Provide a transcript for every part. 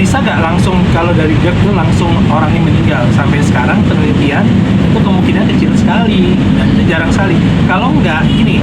bisa nggak langsung kalau dari GERD itu langsung orangnya meninggal? Sampai sekarang penelitian itu kemungkinan kecil sekali dan itu jarang sekali. Kalau nggak, gini.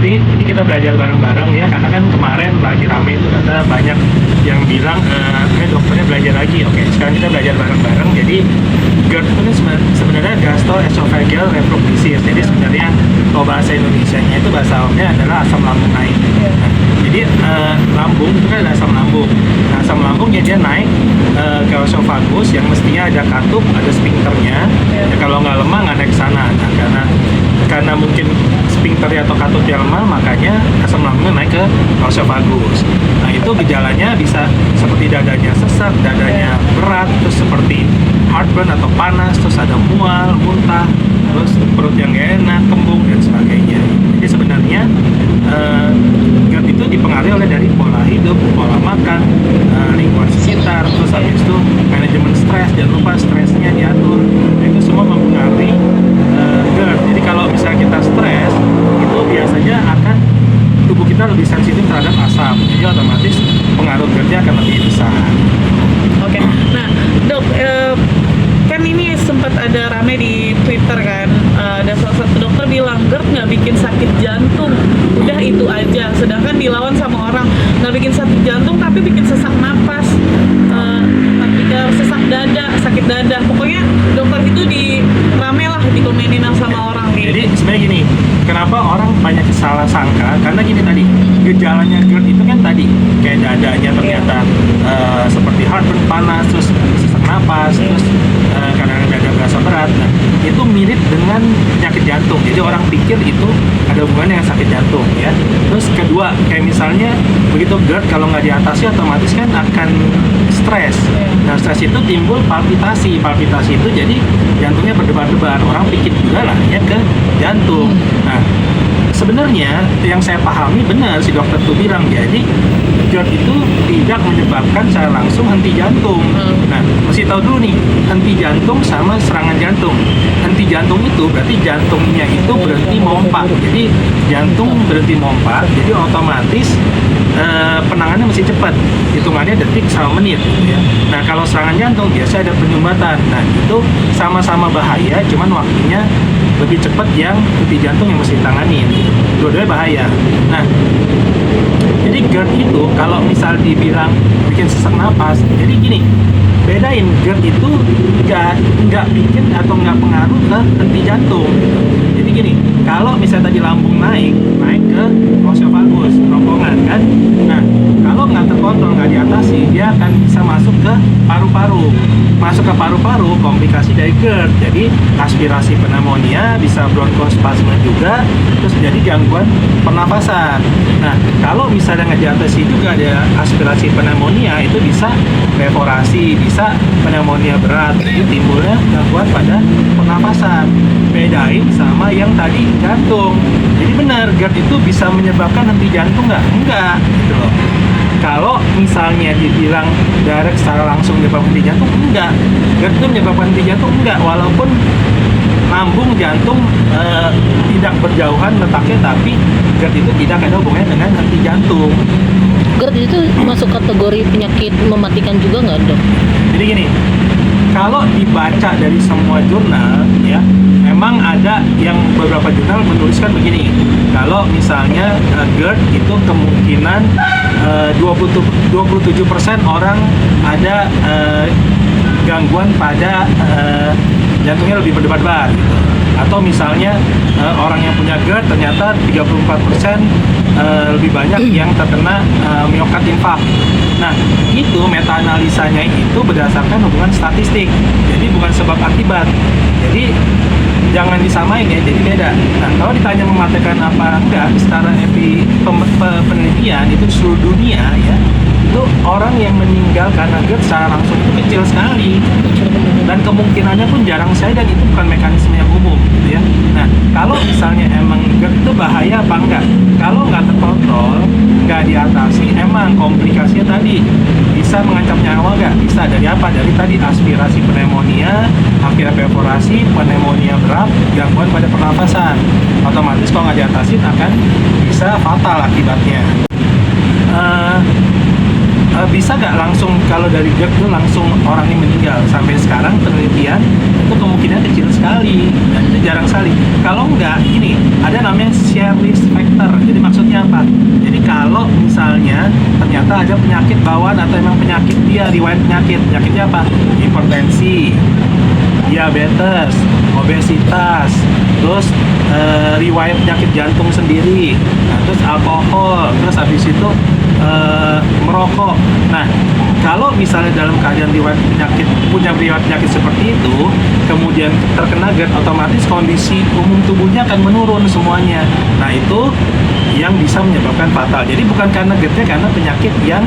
Jadi ini kita belajar bareng-bareng ya, karena kan kemarin lagi rame itu kata banyak yang bilang dokternya belajar lagi. Oke, sekarang kita belajar bareng-bareng. Jadi GERD itu kan sebenarnya gastroesophageal reflux. Jadi sebenarnya kalau bahasa Indonesianya itu bahasa awamnya adalah asam lambung naik. Nah, jadi lambung itu kan ada asam lambung. Nah, asam lambungnya dia naik ke esophagus yang mestinya ada katup, ada sphincternya. Ya, kalau nggak lemah nggak naik ke sana. Nah, karena mungkin sphincternya atau katupnya lemah, makanya asam lambungnya naik ke esophagus. Nah, itu gejalanya bisa seperti dadanya sesak, dadanya berat, terus seperti heartburn atau panas, terus ada mual, muntah, terus perut yang gak enak, kembung, dan sebagainya. Jadi sebenarnya GERD itu dipengaruhi oleh dari pola hidup, pola makan, lingkungan sekitar, terus habis itu manajemen stres. Jangan lupa stresnya diatur. Nah, itu semua mempengaruhi GERD. Jadi kalau misalnya kita stres, itu biasanya akan tubuh kita lebih sensitif terhadap asam. Jadi otomatis pengaruh GERD-nya akan lebih besar. Oke. Nah, Dok, kan ini sempat ada rame di Twitter kan, ada salah satu dokter bilang GERD nggak bikin sakit jantung, udah itu aja. Sedangkan dilawan sama orang nggak bikin sakit jantung tapi bikin sesak napas, sesak dada, sakit dada. Pokoknya dokter itu rame lah dikomenin sama orang gitu. Jadi sebenarnya gini, kenapa orang banyak salah sangka? Karena gini tadi, gejalanya GERD itu kan tadi kayak dadanya ternyata seperti heartburn, panas, terus sesak napas, terus kadang dada berasa berat. Nah, itu mirip dengan penyakit jantung. Jadi orang pikir itu ada hubungannya dengan sakit jantung ya. Terus kedua, kayak misalnya begitu GERD kalau nggak diatasi otomatis kan akan stres. Nah, stres itu timbul palpitasi. Palpitasi itu jadi jantungnya berdebar-debar. Orang pikir juga lah ya ke jantung. Nah, sebenarnya yang saya pahami benar si dokter tuh bilang, jadi GERD itu tidak menyebabkan secara langsung henti jantung. Nah, mesti tahu dulu nih, henti jantung sama serangan jantung. Henti jantung itu berarti jantungnya itu berhenti mompa. Jadi jantung berhenti mompa, jadi otomatis penanganannya mesti cepat. Hitungannya detik sama menit gitu ya. Nah, kalau serangan jantung biasa ada penyumbatan. Nah, itu sama-sama bahaya, cuman waktunya lebih cepat yang henti jantung yang mesti ditanganin. Dua-duanya bahaya. Nah, jadi GERD itu kalau misal dibilang bikin sesak napas, jadi gini, bedain GERD itu nggak bikin atau nggak pengaruh ke henti jantung gitu. Jadi gini, kalau misalnya tadi lambung naik ke esophagus, kerongkongan kan. Nah, kalau nggak terkontrol, nggak diatasi, dia akan bisa masuk ke paru-paru. Masuk ke paru-paru, komplikasi dari GERD. Jadi aspirasi pneumonia, bisa bronkospasme juga, terus jadi gangguan pernafasan. Nah, kalau misalnya nggak diatasi juga ada aspirasi pneumonia, itu bisa perforasi, bisa pneumonia berat, jadi timbulnya gangguan pada pernafasan. Bedain sama yang tadi jantung. Jadi benar, GERD itu bisa menyebabkan henti jantung nggak? Enggak, gitu loh. Kalau misalnya dibilang direct secara langsung menyebabkan henti jantung, enggak. GERD itu menyebabkan henti jantung, enggak. Walaupun lambung jantung tidak berjauhan letaknya, tapi GERD itu tidak ada hubungannya dengan henti jantung. GERD itu masuk kategori penyakit mematikan juga nggak, Dok? Jadi gini, kalau dibaca dari semua jurnal ya, memang ada yang beberapa jurnal menuliskan begini, kalau misalnya GERD itu kemungkinan 27% orang ada gangguan pada jantungnya lebih berdebar-debar gitu. Atau misalnya orang yang punya GERD ternyata 34% lebih banyak yang terkena miokard infark. Nah, itu meta-analisanya itu berdasarkan hubungan statistik. Jadi bukan sebab akibat. Jadi jangan disamain ya, jadi beda. Nah, kalau ditanya mematikan apa enggak, secara penelitian itu seluruh dunia ya, itu orang yang meninggal karena GERD secara langsung itu kecil sekali, dan kemungkinannya pun jarang sekali, dan itu bukan mekanisme yang umum gitu ya. Nah, kalau misalnya emang GERD itu bahaya apa enggak? Kalau nggak terkontrol, nggak diatasi, emang komplikasinya tadi bisa mengancam nyawa nggak? Bisa. Dari apa? Dari tadi aspirasi pneumonia, akhirnya perforasi, pneumonia berat, gangguan pada pernafasan. Otomatis kalau nggak diatasi akan bisa fatal akibatnya. Bisa nggak langsung kalau dari GERD itu langsung orang ini meninggal? Sampai sekarang penelitian itu kemungkinan kecil sekali dan itu jarang sekali. Kalau nggak, ini ada namanya share risk factor. Jadi maksudnya apa? Jadi kalau misalnya ternyata ada penyakit bawaan atau emang penyakit dia riwayat penyakitnya apa? Hipertensi, diabetes, obesitas, terus riwayat penyakit jantung sendiri, nah, terus alkohol, terus habis itu merokok. Nah, kalau misalnya dalam keadaan punya riwayat penyakit seperti itu, kemudian terkena GERD, otomatis kondisi umum tubuhnya akan menurun semuanya. Nah, itu yang bisa menyebabkan fatal. Jadi bukan karena GERD-nya, karena penyakit yang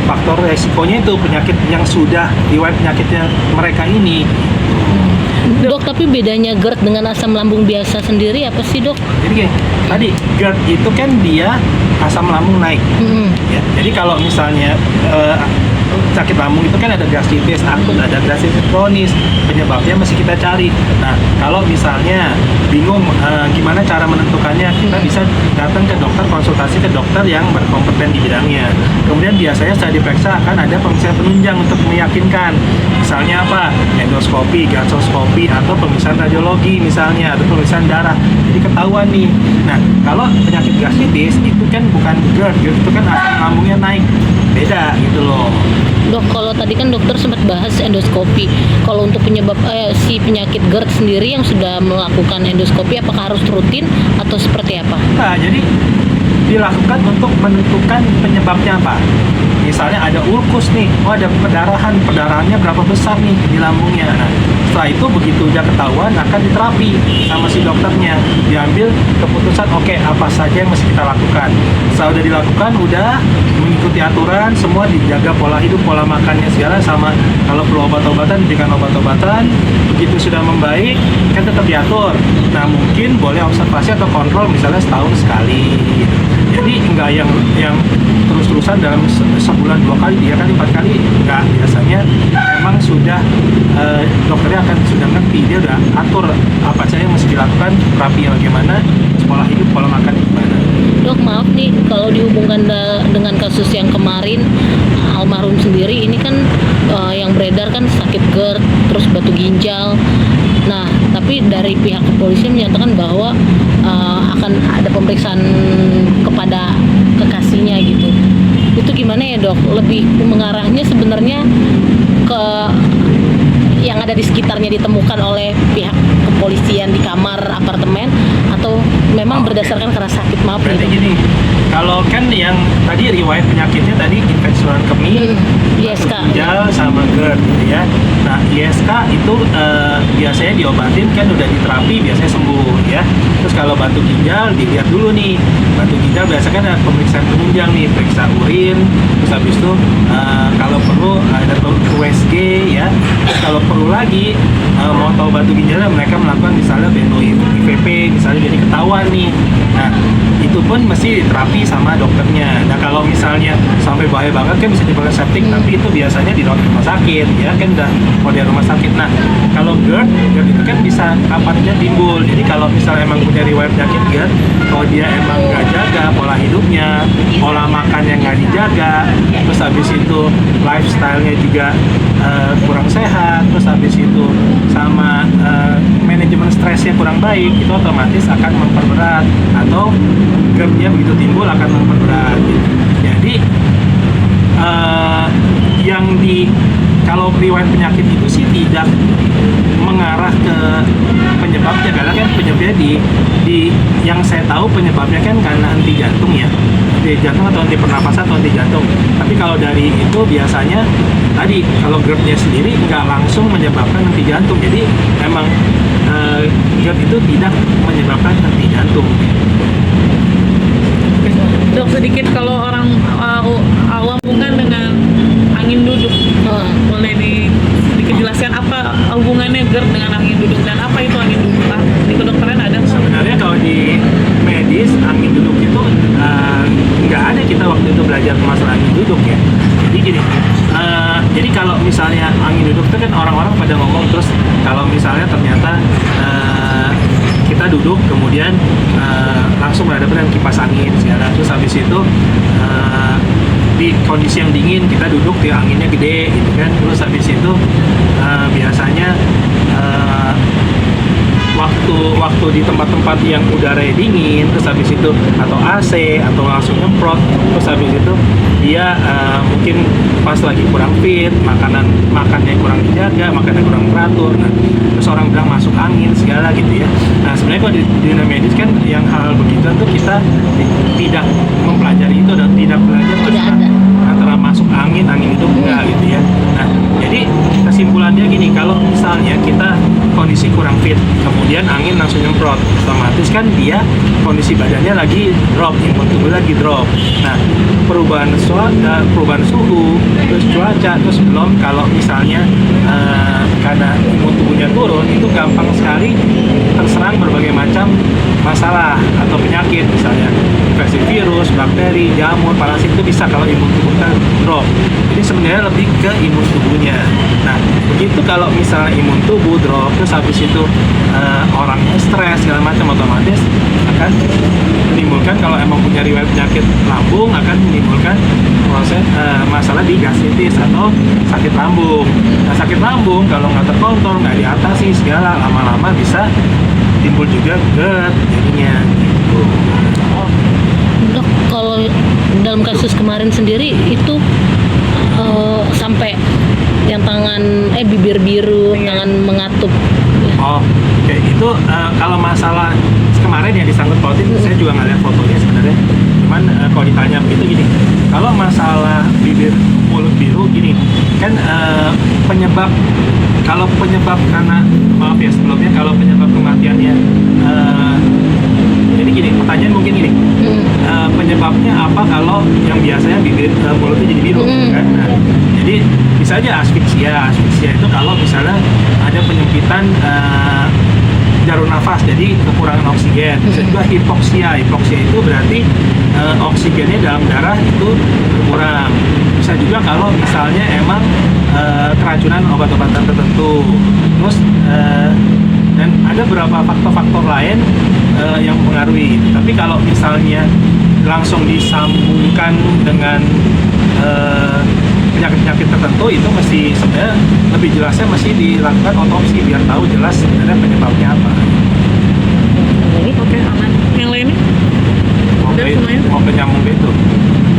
faktor resikonya itu penyakit yang sudah riwayat penyakitnya mereka ini. Dok, tapi bedanya GERD dengan asam lambung biasa sendiri apa sih, Dok? Jadi gini, tadi GERD itu kan dia asam lambung naik. Ya, jadi kalau misalnya sakit lambung itu kan ada gastritis akut, ada gastritis kronis, penyebabnya masih kita cari. Nah, kalau misalnya bingung gimana cara menentukannya, kita bisa datang ke dokter, konsultasi ke dokter yang berkompeten di bidangnya. Kemudian biasanya setelah diperiksa akan ada pemeriksaan penunjang untuk meyakinkan. Misalnya apa? Endoskopi, gastroskopi, atau pemeriksaan radiologi misalnya, atau pemeriksaan darah. Jadi ketahuan nih. Nah, kalau penyakit gastritis itu kan bukan GERD, itu kan asam lambungnya naik. Beda gitu loh. Dok, kalau tadi kan dokter sempat bahas endoskopi. Kalau untuk penyebab si penyakit GERD sendiri yang sudah melakukan endoskopi, apakah harus rutin atau seperti apa? Nah, jadi dilakukan untuk menentukan penyebabnya apa. Misalnya ada ulkus nih, ada perdarahannya berapa besar nih di lambungnya. Nah, setelah itu begitu udah ketahuan akan diterapi sama si dokternya, diambil keputusan oke, apa saja yang mesti kita lakukan. Setelah udah dilakukan, udah mengikuti aturan, semua dijaga pola hidup, pola makannya segala, sama kalau perlu obat-obatan diberikan obat-obatan. Begitu sudah membaik kan tetap diatur. Nah, mungkin boleh observasi atau kontrol misalnya setahun sekali gitu. Jadi enggak yang terus-terusan dalam sebulan 2 kali, 3 kali, 4 kali, enggak. Biasanya memang sudah dokternya akan sudah ngerti, dia udah atur apa saja yang mesti dilakukan, terapi bagaimana, pola hidup, pola makan gimana. Dok, maaf nih kalau dihubungkan dengan kasus yang kemarin almarhum sendiri, ini kan yang beredar kan sakit GERD, terus batu ginjal. Nah, tapi dari pihak kepolisian menyatakan bahwa akan ada pemeriksaan kepada kekasihnya gitu. Itu gimana ya, Dok? Lebih mengarahnya sebenarnya ke yang ada di sekitarnya ditemukan oleh pihak kepolisian di kamar apartemen, atau memang berdasarkan karena sakit? Maaf Berarti nih. gini, kalau kan yang tadi riwayat penyakitnya tadi infeksi saluran kemih, ISK. ginjal sama GERD gitu ya. Nah, ISK itu biasanya diobatin kan udah diterapi biasanya sembuh ya. Terus kalau batu ginjal dilihat dulu nih. Batu ginjal biasanya kan ada pemeriksaan penunjang nih, periksa urin, terus habis itu kalau perlu ada USG ya. Terus kalau perlu lagi mau tahu batu ginjalnya, mereka melakukan misalnya BNO IVP misalnya, jadi ketahuan nih. Nah, itu pun mesti diterapi sama dokternya. Nah, kalau misalnya sampai bahaya banget kan bisa dipakai septic, tapi itu biasanya di rumah sakit ya kan, udah mau di rumah sakit. Nah, kalau GERD itu kan bisa kapan aja timbul. Jadi kalau misalnya emang punya riwayat penyakit GERD, kalau dia emang nggak jaga pola hidupnya, pola makannya nggak dijaga, terus habis itu lifestyle-nya juga kurang sehat, terus habis itu sama manajemen stresnya kurang baik, itu otomatis akan memperberat, atau GERD-nya begitu timbul akan memperberat gitu. Jadi kalau riwayat penyakit itu sih tidak mengarah ke penyebabnya, karena kan penyebabnya di yang saya tahu penyebabnya kan karena henti jantung ya, henti jantung atau henti pernapasan atau henti jantung. Tapi kalau dari itu biasanya tadi kalau GERD-nya sendiri nggak langsung menyebabkan henti jantung, jadi memang GERD itu tidak menyebabkan henti jantung. Dok, sedikit kalau orang awam hubungan dengan angin duduk. Ah, Boleh sedikit jelaskan apa hubungannya GERD dengan angin duduk dan apa itu angin duduk? Pak? Di kedokteran ada nggak? Sebenarnya kalau di medis angin duduk itu nggak ada, kita waktu itu belajar masalah angin duduk ya. Jadi gini, jadi kalau misalnya angin duduk itu kan orang-orang pada ngomong, terus kalau misalnya ternyata kita duduk kemudian langsung berhadapan dengan kipas angin segala, terus habis itu di kondisi yang dingin kita duduk di anginnya gede gitu kan, terus habis itu biasanya waktu di tempat-tempat yang udaranya dingin, terus habis itu atau AC atau langsung nyemprot, terus habis itu dia mungkin pas lagi kurang fit, makannya kurang dijaga, makannya kurang teratur, nah terus orang bilang masuk angin segala gitu ya. Nah sebenarnya kalau di dunia medis kan yang hal begitu tuh kita tidak mempelajari itu dan tidak belajar Tidak masalah ada. antara masuk angin itu enggak gitu ya. Nah jadi kesimpulannya gini, kalau misalnya kita kondisi kurang fit kemudian angin langsung nyemprot, otomatis kan dia kondisi badannya lagi drop, imun tubuh lagi drop. Nah perubahan suhu, terus cuaca, terus belum kalau misalnya karena imun tubuhnya turun, itu gampang sekali terserang berbagai macam masalah atau penyakit, misalnya infeksi virus, bakteri, jamur, parasit, itu bisa kalau imun tubuh kita drop. Jadi sebenarnya lebih ke imun tubuhnya. Nah begitu kalau misalnya imun tubuh drop, terus habis itu orangnya stres segala macam, otomatis akan menimbulkan, kalau emang punya riwayat penyakit lambung, akan menimbulkan proses masalah di gastritis atau sakit lambung. Nah sakit lambung kalau nggak terkontrol, nggak diatasi segala, lama-lama bisa timbul juga GERD jadinya gitu. Dok, kalau dalam kasus kemarin sendiri itu sampai yang tangan bibir biru, tangan mengatup. Oh, oke. Itu kalau masalah kemarin yang disangkut pautin, saya juga nggak lihat fotonya sebenarnya. Cuman kalau ditanya begitu gini, kalau masalah bibir mulut biru gini, kan kalau penyebab karena, maaf ya sebelumnya, kalau penyebab kematiannya, jadi gini, pertanyaan mungkin gini, penyebabnya apa kalau yang biasanya bibir mulutnya jadi biru, kan? Nah, jadi bisa aja asfiksia itu kalau misalnya ada penyempitan jalur nafas, jadi kekurangan oksigen. Bisa juga hipoksia itu berarti oksigennya dalam darah itu berkurang. Bisa juga kalau misalnya emang keracunan obat-obatan tertentu, terus dan ada beberapa faktor-faktor lain yang mempengaruhi. Tapi kalau misalnya langsung disambungkan dengan penyakit-penyakit tertentu, itu mesti sebenarnya lebih jelasnya mesti dilakukan otopsi biar tahu jelas sebenarnya penyebabnya apa. Oke, aman. Yang lainnya? Mau Udah semuanya? nyambung ke itu.